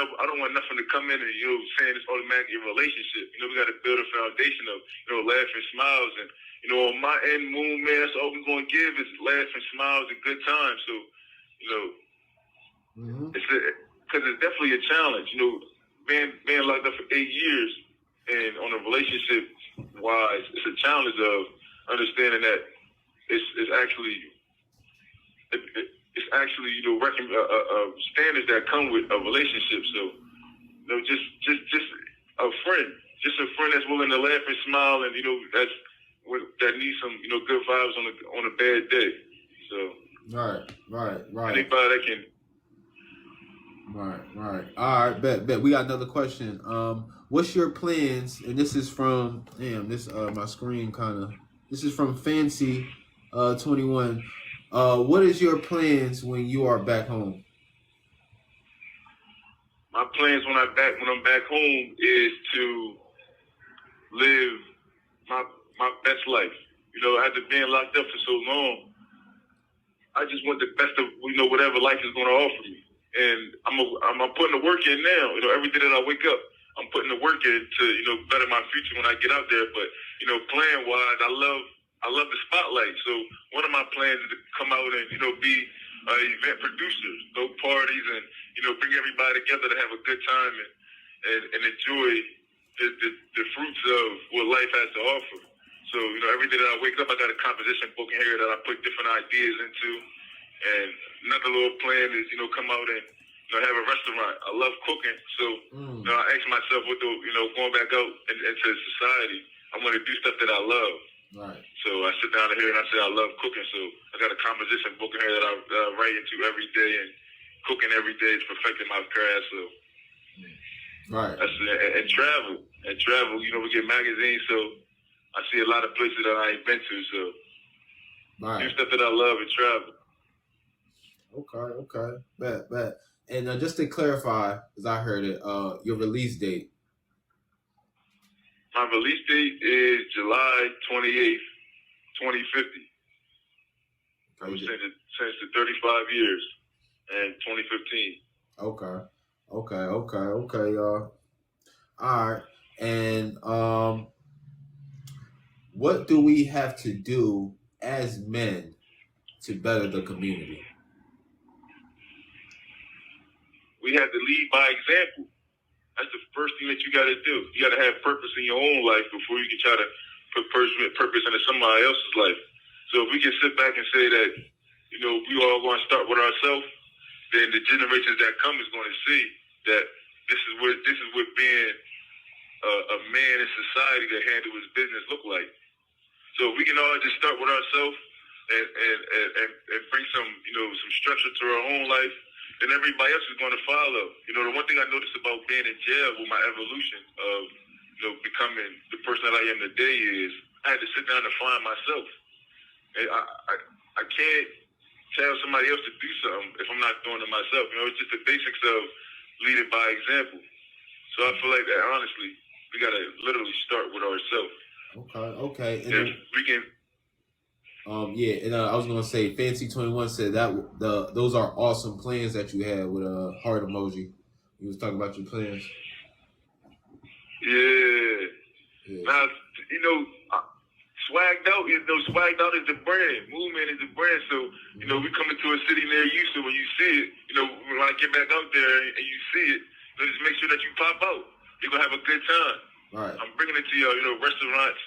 nothing to come in and saying it's automatically a relationship. We got to build a foundation of laughing, smiles, and on my end, Moon Man, that's all we're gonna give is laughing, smiles, and good times. So it's because it's definitely a challenge. Being locked up for 8 years, and on a relationship wise, it's a challenge of understanding that it's actually standards that come with a relationship. So just a friend that's willing to laugh and smile, and that needs some good vibes on a bad day. So Right. Anybody that can. Right. All right, bet. We got another question. What's your plans? And this is from my screen this is from Fancy 21. What is your plans when you are back home? My plans when I'm back home is to live my best life. After being locked up for so long, I just want the best of whatever life is going to offer me. And I'm putting the work in now. Every day that I wake up, I'm putting the work in to better my future when I get out there. But plan wise, I love the spotlight. So one of my plans is to come out and be an event producer, throw parties, and bring everybody together to have a good time and enjoy the fruits of what life has to offer. So every day that I wake up, I got a composition book in here that I put different ideas into. And another little plan is, come out and, have a restaurant. I love cooking. So, I ask myself, going back out into society, I want to do stuff that I love. Right. So I sit down here and I say I love cooking. So I got a composition book in here that I write into every day, and cooking every day is perfecting my craft. So, right. And travel. We get magazines, so I see a lot of places that I ain't been to. So, do stuff that I love and travel. Okay. Bet. And just to clarify, as I heard it, your release date. My release date is July 28th, 2050. I was sentenced to 35 years in 2015. Okay, y'all. All right. And what do we have to do as men to better the community? We have to lead by example. That's the first thing that you got to do. You got to have purpose in your own life before you can try to put purpose into somebody else's life. So if we can sit back and say that, we all going to start with ourselves, then the generations that come is going to see that this is what being a man in society that handle his business look like. So if we can all just start with ourselves and bring some structure to our own life, then everybody else is going to follow. The one thing I noticed about being in jail with my evolution of becoming the person that I am today is I had to sit down and find myself. And I can't tell somebody else to do something if I'm not doing it myself. It's just the basics of leading by example. So I feel like that honestly, we gotta literally start with ourselves. Okay. And we can. And I was gonna say, Fancy 21 said that those are awesome plans that you had with a heart emoji. You was talking about your plans. Yeah. Now, Swaggedout is the brand. Movement is the brand. So, we come into a city near you, so when you see it, when I get back out there and you see it, just make sure that you pop out. You're going to have a good time. Right. I'm bringing it to y'all, restaurants,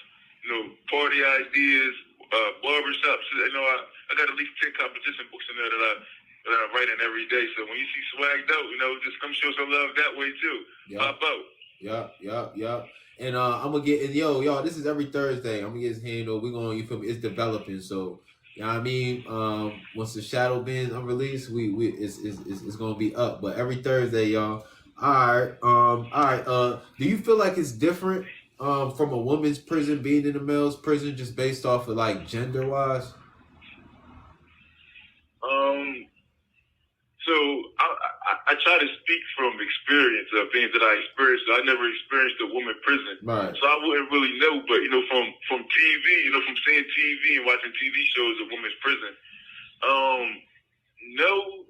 party ideas, barbershops. I got at least 10 competition books in there that I write in every day. So when you see Swaggedout, just come show some love that way too. Yep. Pop out. Yep. And I'm gonna get, and y'all, this is every Thursday. I'm gonna get his handle. We're gonna, you feel me? It's developing, so you know what I mean. Once the shadow bin unreleased, it's gonna be up. But every Thursday, y'all. All right. Do you feel like it's different from a woman's prison being in a male's prison, just based off of like gender wise? So I try to speak from experience of things that I experienced. I never experienced a woman prison, right? So I wouldn't really know. But from TV, from seeing TV and watching TV shows of women's prison, no,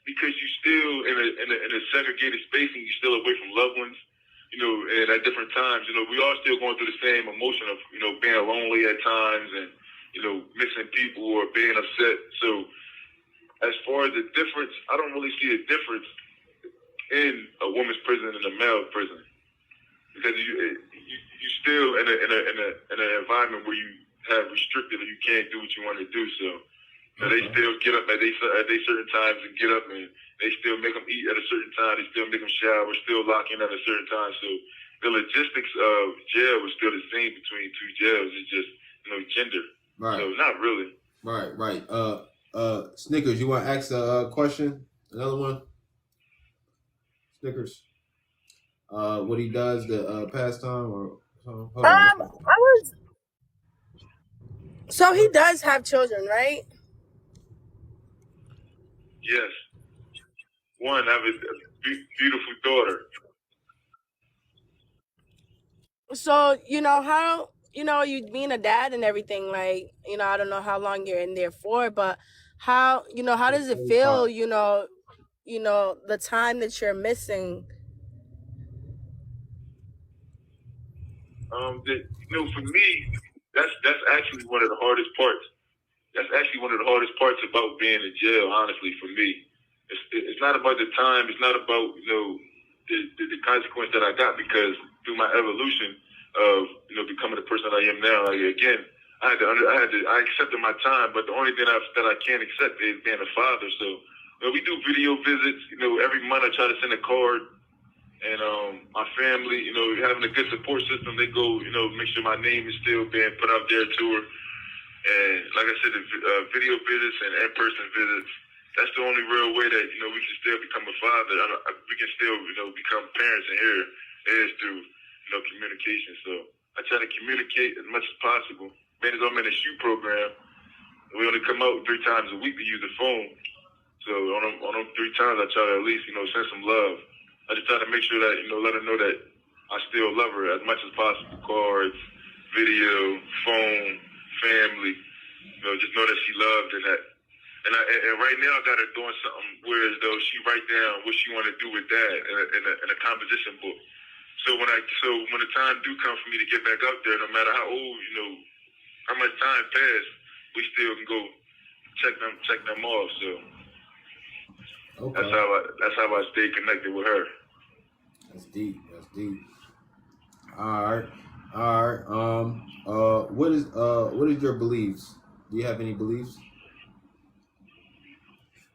because you're still in a segregated space and you're still away from loved ones. And at different times, we are still going through the same emotion of being lonely at times and missing people or being upset. So as far as the difference, I don't really see a difference in a woman's prison and a male prison, because you still in an environment where you have restricted and you can't do what you want to do. So they still get up at they certain times and get up, and they still make them eat at a certain time. They still make them shower, still lock in at a certain time. So the logistics of jail is still the same between two jails. It's just gender. Right. So not really. Right. Snickers, you want to ask a question? Another one? Snickers. What he does, the pastime or something? I was. So he does have children, right? Yes. One, I have a beautiful daughter. So how you being a dad and everything, like I don't know how long you're in there for, but how how does it feel? The time that you're missing. For me, that's actually one of the hardest parts. That's actually one of the hardest parts about being in jail. Honestly, for me, it's not about the time. It's not about the consequence that I got, because through my evolution of becoming the person I am now. Like, again, I accepted my time, but the only thing that I can't accept is being a father. So we do video visits. Every month I try to send a card, and my family, having a good support system. They go, make sure my name is still being put out there to her. And like I said, the video visits and in-person visits. That's the only real way that we can still become a father. We can still become parents, and here is through communication. So I try to communicate as much as possible. Being as I'm in a shoot program, we only come out 3 times a week to use the phone. So on them 3 times, I try to at least send some love. I just try to make sure that let her know that I still love her as much as possible. Cards, video, phone, family. You know, just know that she loved and that. And right now I got her doing something where as though she write down what she want to do with that in a composition book. So when the time do come for me to get back up there, no matter how old, you know, how much time passed, we still can go check them off. So Okay. that's how I stay connected with her. That's deep. All right. What is your beliefs? Do you have any beliefs?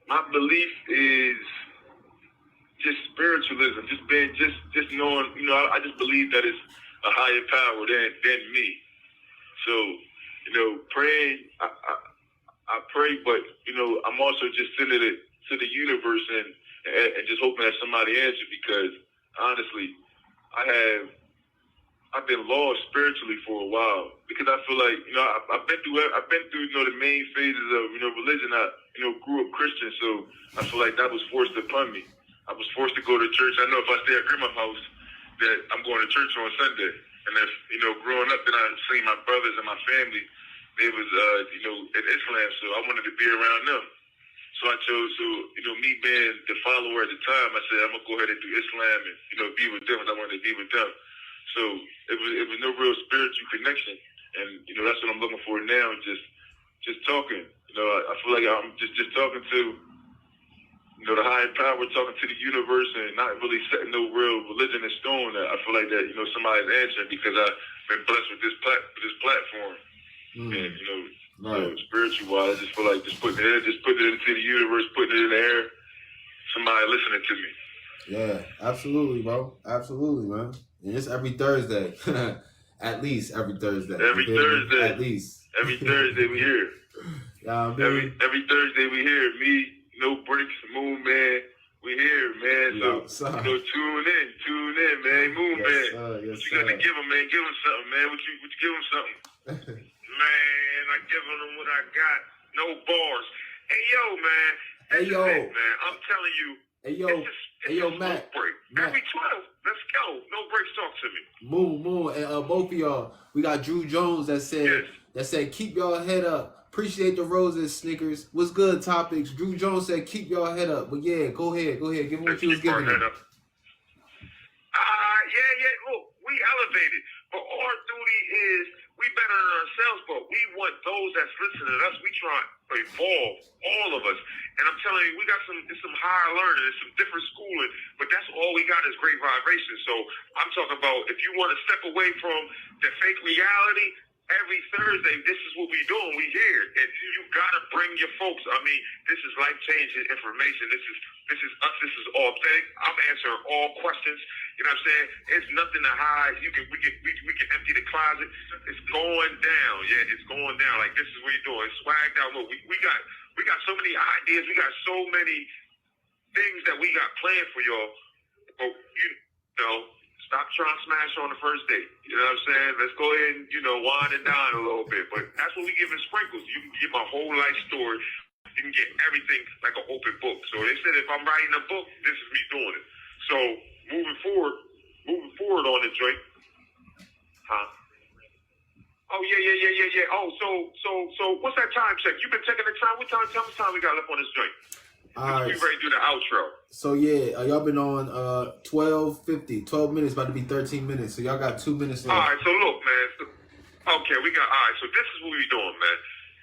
My belief is just spiritualism, just knowing, you know, I just believe that it's a higher power than me. So, you know, praying, I pray, but, you know, I'm also just sending it to the universe and just hoping that somebody answers, because honestly, I've been lost spiritually for a while, because I feel like, you know, I've been through, you know, the main phases of, you know, religion. I, you know, grew up Christian, so I feel like that was forced upon me. I was forced to go to church. I know if I stay at grandma's house, that I'm going to church on Sunday. And if, you know, growing up, then I seen my brothers and my family, they was, you know, in Islam, so I wanted to be around them. So I chose to, you know, me being the follower at the time, I said, I'm going to go ahead and do Islam and, you know, be with them, as I wanted to be with them. So it was no real spiritual connection. And, you know, that's what I'm looking for now, just talking. You know, I feel like I'm just talking to, you know, the higher power, talking to the universe, and not really setting no real religion in stone. I feel like that, you know, somebody's answering, because I've been blessed with this platform. And, you know, right. So spiritual wise, I just feel like just putting it into the universe, putting it in the air, somebody listening to me. Yeah, absolutely, bro. Absolutely, man. And it's every Thursday. At least every Thursday. Every Thursday. At least. Every Thursday we here. Yeah, every Thursday we here. Me, NoBrakes, Moon Man, we here, man. So, you know, tune in, man. Moon Man. Yes, what you got to give him, man? Give him something, man. What you give him something? Man, I giving him what I got. No bars. Hey, yo, man. Hey, yo. Man, I'm telling you. Hey, yo, Matt. Every 12, let's go. NoBrakes, talk to me. Moon, and both of y'all. We got Drew Jones that said, keep y'all head up. Appreciate the roses, Snickers. What's good, topics? Drew Jones said, keep y'all head up. But yeah, go ahead. Give him what you was giving him. Yeah. Look, we elevated, but our duty is we better than ourselves, but we want those that's listening to us. We try to evolve, all of us. And I'm telling you, we got some higher learning, there's some different schooling, but that's all we got is great vibration. So I'm talking about, if you want to step away from the fake reality, every Thursday, this is what we doing. We here, and you gotta bring your folks. I mean, this is life-changing information. This is us. This is authentic. I'm answering all questions. You know what I'm saying? It's nothing to hide. We can empty the closet. It's going down. Yeah, it's going down. Like, this is what you're doing. Swagged out. Look, we got so many ideas. We got so many things that we got planned for y'all. But you know. Stop trying to smash on the first date. You know what I'm saying? Let's go ahead and, you know, wine and dine a little bit. But that's what we give in sprinkles. You can get my whole life story. You can get everything like an open book. So they said if I'm writing a book, this is me doing it. So moving forward on the joint. Huh? Oh, yeah. Oh, so what's that time check? You been taking the time? What time? How much time we got left on this joint? All right. We ready to do the outro. So yeah, y'all been on 12:50, 12 minutes, about to be 13 minutes. So y'all got 2 minutes left. All right, so look, man. Okay, all right, so this is what we doing, man.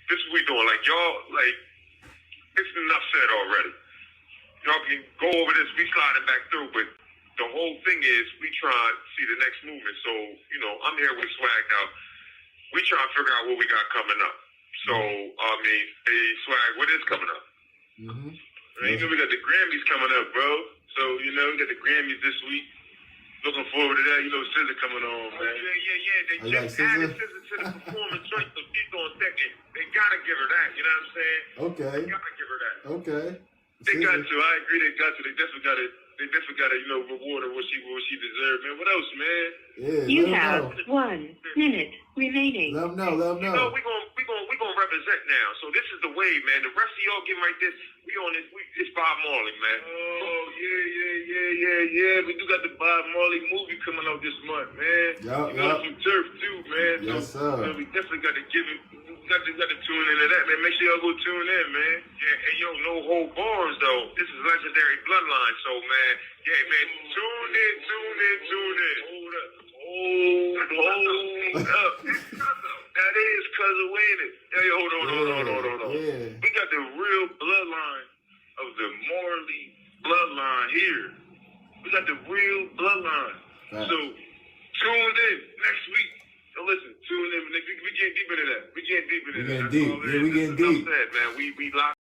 This is what we doing. Like, y'all, like, it's enough said already. Y'all can go over this, we sliding back through, but the whole thing is we try to see the next movement. So, you know, I'm here with Swaggedout. We try to figure out what we got coming up. So, I mean, hey, Swag, what is coming up? Mm-hmm. You know, we got the Grammys coming up, bro. So, you know, we got the Grammys this week. Looking forward to that. You know, SZA coming on, man. Yeah. They just added SZA to the performance joint, so she's on second. They gotta give her that. You know what I'm saying? Okay. They gotta give her that. Okay. They got to. I agree. They got to. They definitely got to. You know, reward her what she deserved, man. What else, man? Yeah. You have 1 minute remaining. Let them know. You know, we gonna represent now. So this is the wave, man. The rest of y'all getting right this. We on this. It's Bob Marley, man. Oh Yeah. We do got the Bob Marley movie coming out this month, man. Yup. Some turf too, man. Yes, sir. We definitely got to give it. Got to tune into that, man. Make sure y'all go tune in, man. Yeah, and yo, no hold bars though. This is legendary bloodline, so man, yeah, man, tune in. Hold up. That is cousin Wayne. Hey, hold on. Yeah. We got the real bloodline of the Marley bloodline here. We got the real bloodline. Right. So tune in next week. So listen, tune in. We getting deep into that. We getting deep. Yeah, we getting deep. Man, we locked.